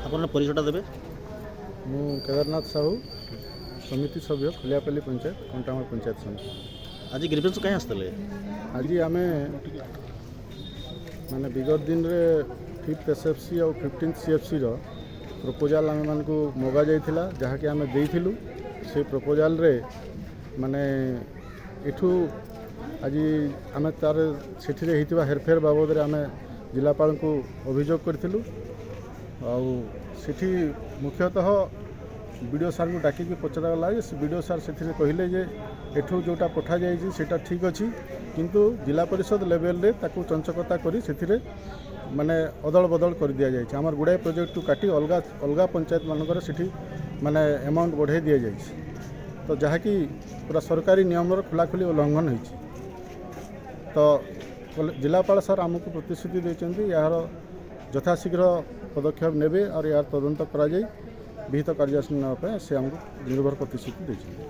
ଆପଣ ପରିଚୟଟା ଦେବେ। ମୁଁ କେଦାରନାଥ ସାହୁ, ସମିତି ସଭ୍ୟ, ଖଲିଆପଲ୍ଲୀ ପଞ୍ଚାୟତ, କଣ୍ଟାମାଳ ପଞ୍ଚାୟତ ସମିତି। ଆଜି ଗ୍ରିଭେନ୍ସ କାହିଁ ଆସିଥିଲେ? ଆଜି ଆମେ ମାନେ ବିଗତ ଦିନରେ 5th SFC ଆଉ 15th CFCର ପ୍ରପୋଜାଲ୍ ଆମମାନଙ୍କୁ ମଗାଯାଇଥିଲା, ଯାହାକି ଆମେ ଦେଇଥିଲୁ। ସେ ପ୍ରପୋଜାଲ୍ରେ ମାନେ ଏଠୁ ଆଜି ଆମେ ତାର ସେଠିରେ ହେଇଥିବା ହେରଫେର ବାବଦରେ ଆମେ ଜିଲ୍ଲାପାଳଙ୍କୁ ଅଭିଯୋଗ କରିଥିଲୁ। ଆଉ ସେଠି ମୁଖ୍ୟତଃ ବିଡ଼ିଓ ସାର୍ଙ୍କୁ ଡାକିକି ପଚରାଗଲା ଯେ ସେ ବିଡ଼ିଓ ସାର୍ ସେଥିରେ କହିଲେ ଯେ ଏଠୁ ଯେଉଁଟା ପଠାଯାଇଛି ସେଇଟା ଠିକ୍ ଅଛି, କିନ୍ତୁ ଜିଲ୍ଲା ପରିଷଦ ଲେଭେଲରେ ତାକୁ ଚଞ୍ଚକତା କରି ସେଥିରେ ମାନେ ଅଦଳ ବଦଳ କରିଦିଆଯାଇଛି। ଆମର ଗୁଡ଼ାଏ ପ୍ରୋଜେକ୍ଟକୁ କାଟି ଅଲଗା ପଞ୍ଚାୟତମାନଙ୍କରେ ସେଠି ମାନେ ଆମାଉଣ୍ଟ ବଢ଼ାଇ ଦିଆଯାଇଛି, ତ ଯାହାକି ପୁରା ସରକାରୀ ନିୟମର ଖୋଲାଖୋଲି ଉଲ୍ଲଂଘନ ହୋଇଛି। ତ ଜିଲ୍ଲାପାଳ ସାର୍ ଆମକୁ ପ୍ରତିଶ୍ରୁତି ଦେଇଛନ୍ତି ଏହାର ଯଥାଶୀଘ୍ର ପଦକ୍ଷେପ ନେବେ ଆଉ ଏହାର ତଦନ୍ତ କରାଯାଇ ବିହିତ କାର୍ଯ୍ୟାନୁଷ୍ଠାନ ନେବା ପାଇଁ ସେ ଆମକୁ ନିର୍ଭର ପ୍ରତିଶ୍ରୁତି ଦେଇଛନ୍ତି।